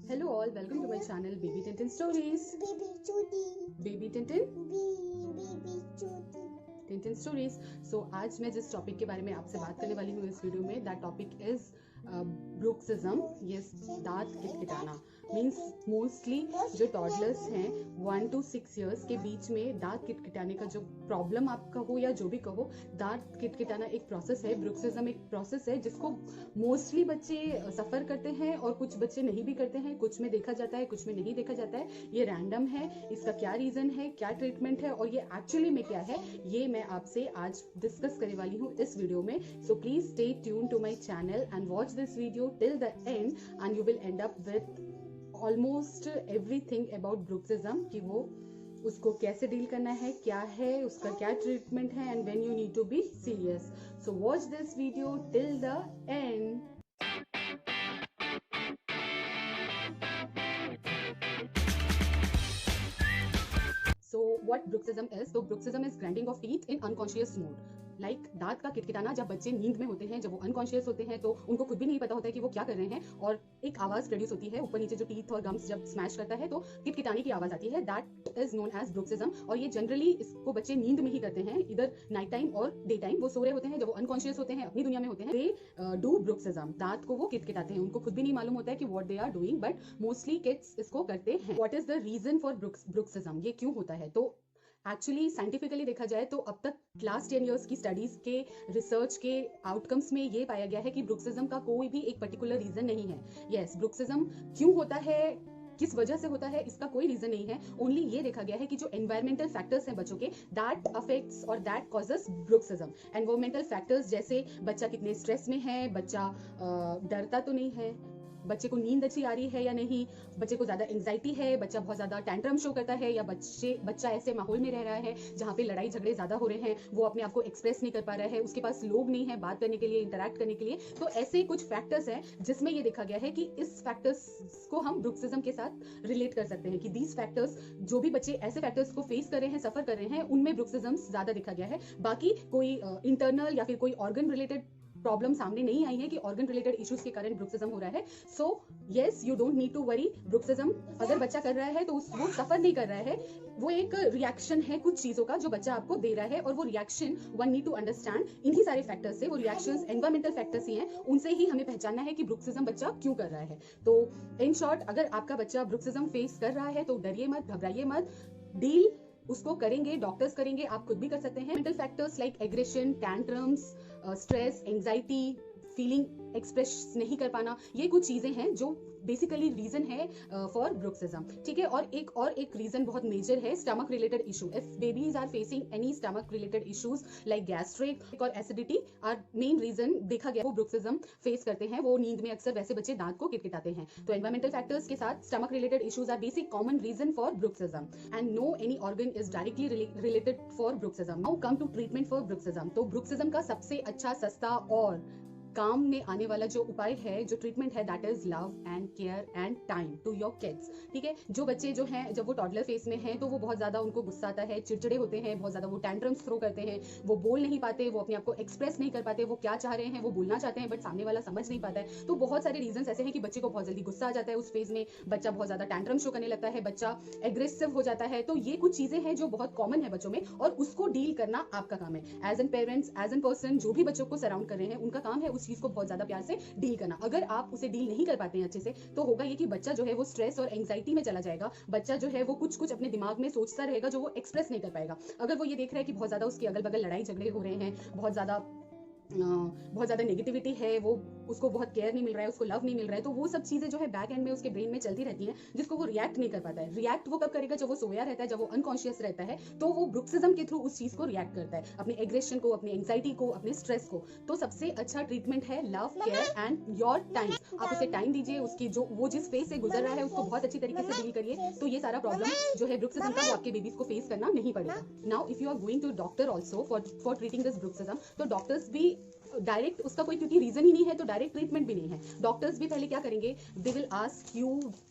Hello all, welcome to my channel Baby Tintin Stories. Baby Judy. Baby Tintin Baby Judy. Tintin stories. So आज मैं जिस topic के बारे में आपसे बात करने वाली हूँ इस वीडियो में, that topic is bruxism. Yes, दांत किटकिटाना मीन्स मोस्टली जो टॉडलर्स हैं 1 to 6 years के बीच में दांत किटकिटाने का जो प्रॉब्लम आप कहो या जो भी कहो, दांत किटकिटाना एक प्रोसेस है, ब्रुक्सिज्म एक प्रोसेस है जिसको मोस्टली बच्चे सफर करते हैं और कुछ बच्चे नहीं भी करते हैं। कुछ में देखा जाता है, कुछ में नहीं देखा जाता है। ये रैंडम है, इसका क्या रीजन है, क्या ट्रीटमेंट है और ये एक्चुअली में क्या है, ये मैं आपसे आज डिस्कस करने वाली हूँ इस वीडियो में। So please stay tune to my channel and watch this video till the end and you will end up with almost everything about bruxism, कि वो उसको कैसे डील करना है, क्या है उसका, क्या ट्रीटमेंट है, and when you need to be serious. So watch this video till the end. So what bruxism is? So bruxism is grinding of teeth in unconscious mode. Like दांत का किटकिटाना जब बच्चे नींद में होते हैं, जब वो अनकॉन्शियस होते हैं, तो उनको खुद भी नहीं पता होता है कि वो क्या कर रहे हैं, और एक आवाज प्रोड्यूस होती है ऊपर नीचे, जो टीथ और गम्स जब स्मैश करता है तो किटकिटाने की आवाज आती है। That is known as bruxism. और ये जनरली इसको बच्चे नींद में ही करते हैं, इधर नाइट टाइम और डे टाइम। वो सो रहे होते हैं, जब वो अनकॉन्शियस होते हैं, अपनी दुनिया में होते हैं, दे डू ब्रुक्सिज्म। दांत को वो किटकिटाते हैं, उनको खुद भी नहीं मालूम होता है कि what they are doing, but mostly kids इसको करते हैं। What is the reason for bruxism? ये क्यों होता है? तो एक्चुअली साइंटिफिकली देखा जाए तो अब तक लास्ट 10 years की स्टडीज के रिसर्च के आउटकम्स में ये पाया गया है कि ब्रुक्सिज्म का कोई भी एक पर्टिकुलर रीजन नहीं है। यस, ब्रुक्सिज्म क्यों होता है, किस वजह से होता है, इसका कोई रीजन नहीं है। ओनली ये देखा गया है कि जो एनवायरमेंटल फैक्टर्स हैं बच्चों के, दैट अफेक्ट्स और that causes bruxism. Environmental factors जैसे बच्चा कितने स्ट्रेस में है, बच्चा डरता तो नहीं है, बच्चे को नींद अच्छी आ रही है या नहीं, बच्चे को ज्यादा एंजाइटी है, बच्चा बहुत ज्यादा टैंट्रम शो करता है, या बच्चा ऐसे माहौल में रह रहा है जहाँ पे लड़ाई झगड़े ज्यादा हो रहे हैं, वो अपने आप को एक्सप्रेस नहीं कर पा रहा है, उसके पास लोग नहीं है बात करने के लिए, इंटरैक्ट करने के लिए। तो ऐसे कुछ फैक्टर्स हैं जिसमें ये देखा गया है कि इस फैक्टर्स को हम ब्रुक्सिज्म के साथ रिलेट कर सकते हैं, कि दीज फैक्टर्स, जो भी बच्चे ऐसे फैक्टर्स को फेस कर रहे हैं, सफर कर रहे हैं, उनमें ब्रुक्सिज्म ज्यादा देखा गया है। बाकी कोई इंटरनल या फिर कोई ऑर्गन रिलेटेड प्रॉब्लम सामने नहीं आई है कि ऑर्गन रिलेटेड इश्यूज के कारण ब्रुक्सिज्म हो रहा है। So yes, you don't need to worry. Bruxism अगर बच्चा कर रहा है तो वो सफर नहीं कर रहा है, वो एक रिएक्शन है कुछ चीजों का जो बच्चा आपको दे रहा है, और वो reaction one need to understand इन्हीं सारे फैक्टर्स से, वो रिएक्शंस एनवायरमेंटल फैक्टर्स ही हैं, उनसे ही हमें पहचानना है कि ब्रुक्सिज्म बच्चा क्यों कर रहा है। तो इन शॉर्ट, अगर आपका बच्चा ब्रुक्सिज्म फेस कर रहा है तो डरिए मत, घबराइए मत, डील उसको करेंगे, डॉक्टर्स करेंगे, आप खुद भी कर सकते हैं। Mental factors like aggression, tantrums, stress, anxiety, feeling express नहीं कर पाना, ये कुछ चीजें हैं जो बेसिकली रीजन है फॉर ब्रुक्सिज्म। ठीक है, और एक रीजन बहुत मेजर है stomach related issue. If babies are facing any stomach related issues like gastric और एसिडिटी आर मेन रीजन देखा गया वो ब्रुक्सिज्म फेस करते हैं। वो नींद में अक्सर वैसे बच्चे दांत को किटकिटाते हैं। तो एनवायरमेंटल फैक्टर्स के साथ stomach related issues are basic common reason for bruxism, and no any organ is directly related for bruxism. Now come to treatment for bruxism. तो ब्रुक्सिज्म का सबसे अच्छा, सस्ता और काम में आने वाला जो उपाय है, जो ट्रीटमेंट है, that is love and care and time to your kids. ठीक है, जो बच्चे जो हैं, जब वो टॉडलर फेस में हैं तो वो बहुत ज्यादा, उनको गुस्सा आता है, चिड़चिड़े होते हैं, बहुत ज्यादा वो टैंट्रम्स थ्रो करते हैं, वो बोल नहीं पाते, वो अपने आप को एक्सप्रेस नहीं कर पाते, वो क्या चाह रहे हैं, वो बोलना चाहते हैं बट सामने वाला समझ नहीं पाता है। तो बहुत सारे रीजंस ऐसे हैं कि बच्चे को बहुत जल्दी गुस्सा आ जाता है उस फेज में, बच्चा बहुत ज्यादा टैंट्रम शो करने लगता है, बच्चा एग्रेसिव हो जाता है। तो ये कुछ चीजें हैं जो बहुत कॉमन है बच्चों में, और उसको डील करना आपका काम है। As an parents, as an person, जो भी बच्चों को सराउंड कर रहे हैं, उनका काम है उस चीज को बहुत ज्यादा प्यार से डील करना। अगर आप उसे डील नहीं कर पाते हैं अच्छे से, तो होगा ये कि बच्चा जो है वो स्ट्रेस और एंजाइटी में चला जाएगा। बच्चा जो है वो कुछ कुछ अपने दिमाग में सोचता रहेगा जो वो एक्सप्रेस नहीं कर पाएगा। अगर वो ये देख रहा है कि बहुत ज्यादा उसके अगल बगल लड़ाई झगड़े हो रहे हैं, बहुत ज्यादा नेगेटिविटी है, वो उसको बहुत केयर नहीं मिल रहा है, उसको लव नहीं मिल रहा है, तो वो सब चीजें जो है बैक एंड में उसके ब्रेन में चलती रहती हैं, जिसको वो रिएक्ट नहीं कर पाता है। रिएक्ट वो कब करेगा? जब वो सोया रहता है, जब वो अनकॉन्शियस रहता है, तो वो ब्रुक्सिज्म के थ्रू उस चीज को रिएक्ट करता है, अपने एग्रेशन को, अपनी एंजाइटी को, अपने स्ट्रेस को। तो सबसे अच्छा ट्रीटमेंट है love, care and your time. आप उसे टाइम दीजिए, उसकी जो वो जिस फेज से गुजर रहा है उसको बहुत अच्छी तरीके से डील करिए, तो ये सारा प्रॉब्लम जो है ब्रुक्सिज्म का, वो आपके बेबीज को फेस करना नहीं पड़ेगा। Now if you are going to doctor also for treating this bruxism, तो डॉक्टर्स भी डायरेक्ट उसका कोई क्योंकि रीजन ही नहीं है तो डायरेक्ट ट्रीटमेंट भी नहीं है। डॉक्टर्स भी पहले क्या करेंगे, they will ask you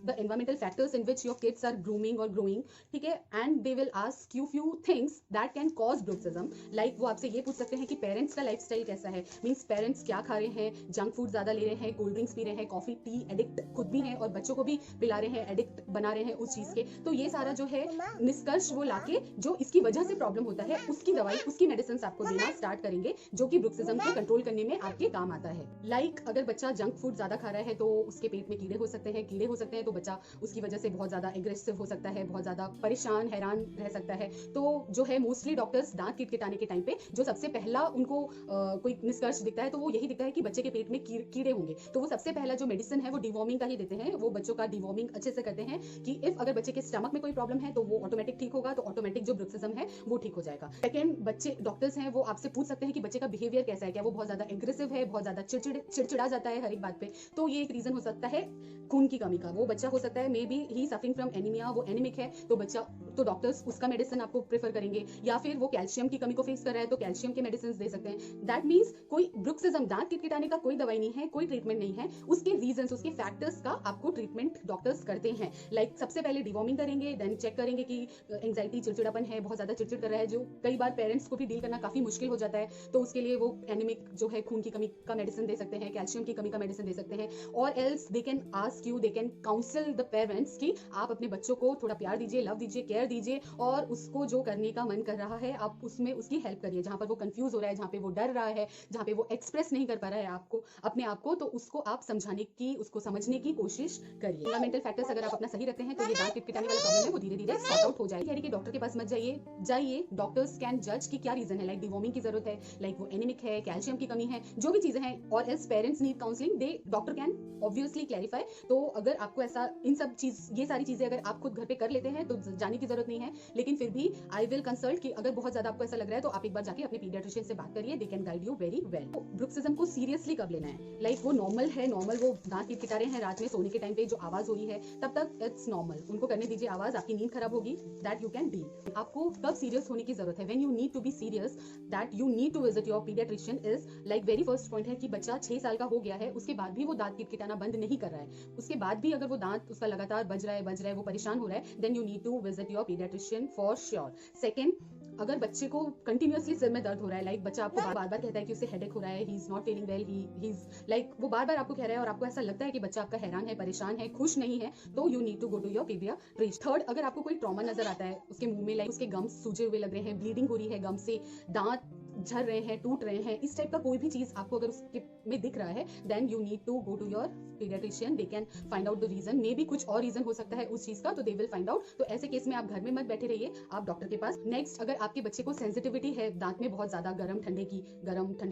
the environmental factors in which your kids are grooming और ग्रोइंग, ठीक है, and they will ask you few things that can cause bruxism. Like वो आपसे ये पूछ सकते हैं कि पेरेंट्स का लाइफस्टाइल कैसा है, मींस पेरेंट्स क्या खा रहे हैं, जंक फूड ज्यादा ले रहे हैं, कोल्ड ड्रिंक्स पी रहे हैं, कॉफी टी एडिक्ट खुद भी हैं और बच्चों को भी पिला रहे हैं, एडिक्ट बना रहे हैं उस चीज के। तो ये सारा जो है निष्कर्ष वो लाके जो इसकी वजह से प्रॉब्लम होता है उसकी दवाई उसकी मेडिसिन आपको देना स्टार्ट करेंगे जो कि ब्रुक्सिज्म को कंट्रोल करने में आपके काम आता है। लाइक अगर बच्चा जंक फूड ज्यादा खा रहा है तो उसके पेट में कीड़े हो सकते हैं तो बच्चा उसकी वजह से बहुत ज्यादा एग्रेसिव हो सकता है, बहुत ज्यादा परेशान हैरान रह सकता है। तो जो है मोस्टली डॉक्टर्स दांत किटकिटाने के टाइम पे जो सबसे पहला उनको कोई निष्कर्ष दिखता है तो वो यही दिखता है कि बच्चे के पेट में कीड़े होंगे। तो वो सबसे पहला जो मेडिसिन है वो डिवॉर्मिंग का ही देते हैं, वो बच्चों का डिवॉर्मिंग अच्छे से करते हैं कि इफ अगर बच्चे के स्टमक में कोई प्रॉब्लम है तो वो ऑटोमेटिक ठीक होगा, तो ऑटोमेटिक जो ब्रुक्सिज्म है वो ठीक हो जाएगा। सेकंड, बच्चे डॉक्टर्स हैं वो आपसे पूछ सकते हैं कि बच्चे का बिहेवियर कैसा है, क्या वो बहुत ज्यादा एग्रेसिव है, बहुत ज्यादा चिड़चिड़ा जाता है हर एक बात पे, तो ये एक रीजन हो सकता है खून की कमी का। वो बच्चा हो सकता है may be he suffering from anaemia, वो एनीमिक है तो डॉक्टर्स उसका मेडिसिन आपको प्रेफर करेंगे, या फिर वो कैल्शियम की कमी को फेस कर रहा है तो कैल्शियम के मेडिसिन दे सकते हैं। दैट मींस कोई ब्रुक्सिज्म दांत किटकिटाने का कोई दवाई नहीं है, कोई ट्रीटमेंट नहीं है, उसके रीजंस उसके फैक्टर्स का आपको ट्रीटमेंट डॉक्टर्स करते हैं। लाइक सबसे पहले डिवॉर्मिंग करेंगे, देन चेक करेंगे कि एंग्जाइटी चिड़चिड़ापन है, बहुत ज्यादा चिड़चिड़ कर रहा है जो कई बार पेरेंट्स को भी डील करना काफी मुश्किल हो जाता है, तो उसके लिए वो एनीमिक जो है खून की कमी का मेडिसिन दे सकते हैं, कैल्शियम की कमी का मेडिसिन दे सकते हैं। और else they can ask you, they can council the parents कि आप अपने बच्चों को थोड़ा प्यार दीजिए, लव दीजिए, केयर दीजिए और उसको जो करने का मन कर रहा है आप उसमें उसकी हेल्प करिए। जहां पर वो कंफ्यूज हो रहा है, जहां पे वो डर रहा है, जहां पे वो एक्सप्रेस नहीं कर पा रहा है आपको अपने आप को, तो उसको आप समझाने की, उसको समझने की कोशिश करिए। एनवायरमेंटल फैक्टर्स अगर आप अपना सही रखते हैं तो ये दांत किटकिटाने वाला प्रॉब्लम है वो धीरे धीरे सॉर्ट आउट हो जाएगी। यानी कि डॉक्टर के पास मत जाइए, डॉक्टर्स कैन जज कि क्या रीजन है, लाइक डिवॉर्मिंग की जरूरत है, लाइक वो एनीमिक है, कैल्शियम की कमी है, जो भी चीजें हैं, और else parents need counselling, they doctor can obviously clarify. तो अगर आपको ऐसा इन सब चीज ये सारी चीजें अगर आप खुद घर पे कर लेते हैं तो जाने की जरूरत नहीं है, लेकिन फिर भी आई विल कंसल्ट कि अगर बहुत ज्यादा आपको ऐसा लग रहा है तो आप एक बार जाके अपने पीडियाट्रिशियन से बात करिए, they can guide you very well. Bruxism को सीरियसली कब लेना है, लाइक वो नॉर्मल है, नॉर्मल वो दांत किटकिटा रहे हैं रात में सोने के टाइम पे जो आवाज हो रही है तब तक इट्स नॉर्मल, उनको करने दीजिए आवाज, आपकी नींद खराब होगी, दैट यू कैन डील। आपको कब सीरियस होने की जरूरत है, when you need to be serious, that you need to visit your paediatrician is like very first point है कि बच्चा 6 साल का हो गया है, उसके बाद भी वो दांत किटकिटाना बंद नहीं कर रहा है, उसके बाद भी अगर वो दांत उसका लगातार बज रहा है, वो परेशान हो रहा है, then you need to visit your paediatrician for sure. Second, अगर बच्चे को कंटिन्यूअसली सिर में दर्द हो रहा है, लाइक बच्चा आपको बार बार कहता है कि उसे हेडेक हो रहा है, he is not feeling well, he is like वो बार बार आपको कह रहा है और आपको ऐसा लगता है कि बच्चा आपका हैरान है, परेशान है, खुश नहीं है, तो you need to go to your paediatrician. Third, अगर आपको कोई ट्रॉमा नजर आता है, उसके मुंह में लाइक उसके गम्स सूजे हुए लग रहे हैं, ब्लीडिंग हो रही है गम से, दांत झड़ रहे हैं, टूट रहे हैं, इस टाइप का कोई भी चीज आपको अगर उसके में दिख रहा है, then you need to go to your paediatrician, they can find out the reason, may be कुछ और रीजन हो सकता है उस चीज का, तो दे विल फाइंड आउट। तो ऐसे केस में आप घर में मत बैठे रहिए, आप डॉक्टर के पास। नेक्स्ट, अगर आपके बच्चे को सेंसिटिविटी है दांत में बहुत ज्यादा गर्म ठंडे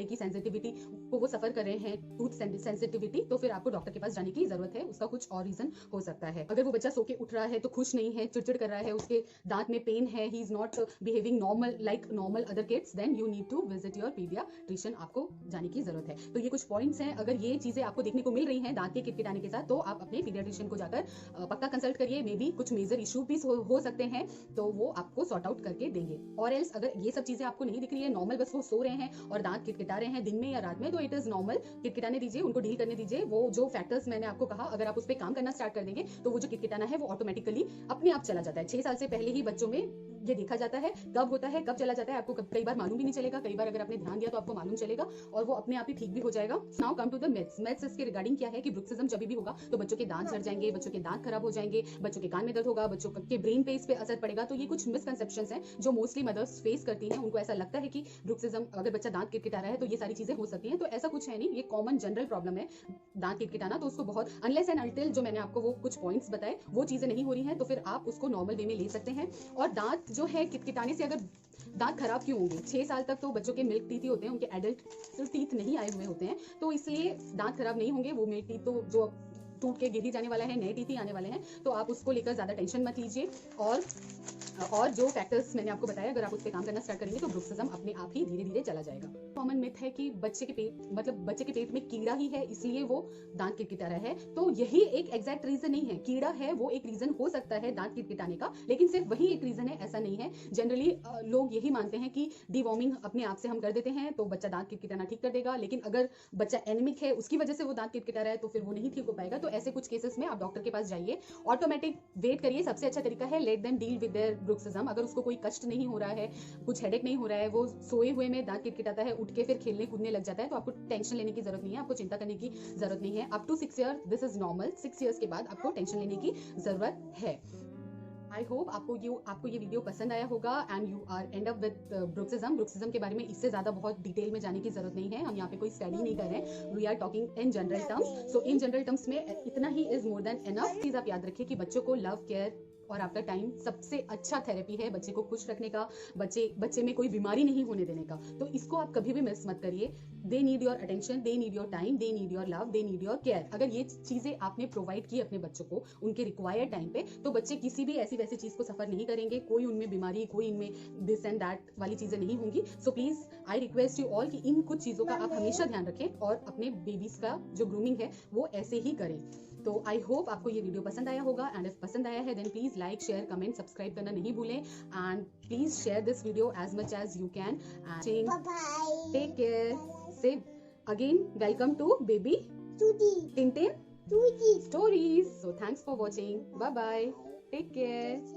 की सेंसिटिविटी को वो सफर कर रहे हैं, टूथ सेंसिटिविटी, तो फिर आपको डॉक्टर के पास जाने की जरूरत है, उसका कुछ और रीजन हो सकता है। अगर वो बच्चा सो के उठ रहा है तो खुश नहीं है, चिड़चिड़ कर रहा है, उसके दांत में पेन है, he is not behaving normal like normal other kids, then you need to visit your paediatrician, आपको जाने की जरूरत है। तो ये कुछ पॉइंट्स हैं, अगर ये चीजें आपको देखने को मिल रही हैं दांत के किटकिटाने के साथ, तो आप अपने पीडियाट्रिशियन को जाकर पक्का कंसल्ट करिए, मे बी कुछ मेजर इशू भी हो सकते हैं, तो वो आपको सॉर्ट आउट करके देंगे। और एल्स अगर ये सब चीजें आपको नहीं दिख रही है, नॉर्मल बस वो सो रहे हैं और दांत किटकिटा रहे हैं दिन में या रात में, तो इट इज नॉर्मल, किटकिटाने दीजिए, उनको डील करने दीजिए। वो जो फैक्टर्स मैंने आपको कहा, अगर आप उस पर काम करना स्टार्ट कर देंगे तो वो जो किटकिटाना है वो ऑटोमेटिकली अपने आप चला जाता है। 6 साल से पहले ही बच्चों में ये देखा जाता है, कब होता है, कब चला जाता है, आपको कई बार मालूम भी नहीं चलेगा, कई बार अगर आपने ध्यान दिया तो आपको मालूम चलेगा और वो अपने आप ही ठीक भी हो जाएगा। Now come to the myths इसके रिगार्डिंग क्या है कि ब्रुक्सिज्म जब भी होगा तो बच्चों के दांत झड़ जाएंगे, बच्चों के दांत खराब हो जाएंगे, बच्चों के कान में दर्द होगा, बच्चों के ब्रेन पे इस पे असर पड़ेगा। तो ये कुछ मिसकंसेप्शंस हैं जो मोस्टली मदर्स फेस करती हैं, उनको ऐसा लगता है कि ब्रुक्सिज्म अगर बच्चा दांत किटकिटा रहा है तो ये सारी चीजें हो सकती हैं, तो ऐसा कुछ है नहीं, ये कॉमन जनरल प्रॉब्लम है दांत किटकिटाना। तो उसको बहुत अनलेस एंड अनटिल जो मैंने आपको वो कुछ पॉइंट्स बताए वो चीजें नहीं हो रही हैं, तो फिर आप उसको नॉर्मल वे में ले सकते हैं। और दांत जो है किटकिटाने से अगर दांत खराब क्यों होंगे, 6 साल तक तो बच्चों के मिल्क टीथ ही होते हैं, उनके एडल्ट टीथ नहीं आए हुए होते हैं, तो इसलिए दांत खराब नहीं होंगे। वो मिल्क टीथ तो जो टूट के गिर ही जाने वाला है, नए टीथ ही आने वाले हैं, तो आप उसको लेकर ज़्यादा टेंशन मत लीजिए। और जो फैक्टर्स मैंने आपको बताया, अगर आप उस पर काम करना स्टार्ट करेंगे तो ब्रुक्सिज्म अपने आप ही धीरे धीरे चला जाएगा। कॉमन मिथ है कि बच्चे के पेट में कीड़ा ही है इसलिए वो दांत किटकिटा रहा है, तो यही एक एग्जैक्ट रीजन नहीं है। कीड़ा है वो एक रीजन हो सकता है दांत किटकिटाने का, लेकिन सिर्फ वही एक रीजन है, ऐसा नहीं है। जनरली लोग यही मानते हैं कि डिवॉर्मिंग अपने आप से हम कर देते हैं तो बच्चा दांत किटकिटाना ठीक कर देगा, लेकिन अगर बच्चा एनीमिक है उसकी वजह से वो दांत किटकिटा रहा है तो फिर वो नहीं ठीक हो पाएगा। तो ऐसे कुछ केसेस में आप डॉक्टर के पास जाइए, ऑटोमेटिक वेट करिए, सबसे अच्छा तरीका है let them deal with their bruxism. अगर उसको कोई कष्ट नहीं हो रहा है, कुछ हेडेक नहीं हो रहा है, वो सोए हुए में दांत किटकिटाता है, उठ के फिर खेलने कूदने लग जाता है, तो आपको टेंशन लेने की जरूरत नहीं है, आपको चिंता करने की जरूरत नहीं है। Up to 6 year this is normal, 6 years के बाद आपको टेंशन लेने की जरूरत है। आई होप आपको ये वीडियो पसंद आया होगा and you are end up with bruxism के बारे में इससे ज्यादा बहुत डिटेल में जाने की जरूरत नहीं है। हम यहाँ पे कोई स्टडी नहीं कर रहे हैं, we are talking in general terms. So in general terms में इतना ही is more than enough. Please आप याद रखिए कि बच्चों को लव, केयर और आपका टाइम सबसे अच्छा थेरेपी है बच्चे को खुश रखने का, बच्चे में कोई बीमारी नहीं होने देने का। तो इसको आप कभी भी मिस मत करिए। They need your attention, they need your time, they need your love, they need your care. अगर ये चीजें आपने प्रोवाइड की अपने बच्चों को उनके रिक्वायर्ड टाइम पे, तो बच्चे किसी भी ऐसी वैसी चीज को सफर नहीं करेंगे, कोई उनमें बीमारी, कोई इनमें दिस एंड दैट वाली चीजें नहीं होंगी। So please I request you all कि इन कुछ चीजों का आप हमेशा ध्यान रखें और अपने बेबीज का जो ग्रूमिंग है वो ऐसे ही करें। तो आई होप आपको ये वीडियो पसंद आया होगा, एंड इफ पसंद आया है then please like, share, comment, subscribe करना नहीं भूलें, and please share this video as much as you can. Bye-bye. Take care. से again welcome to baby Judy. Tintin Judy. Stories. So thanks for watching, bye bye, take care.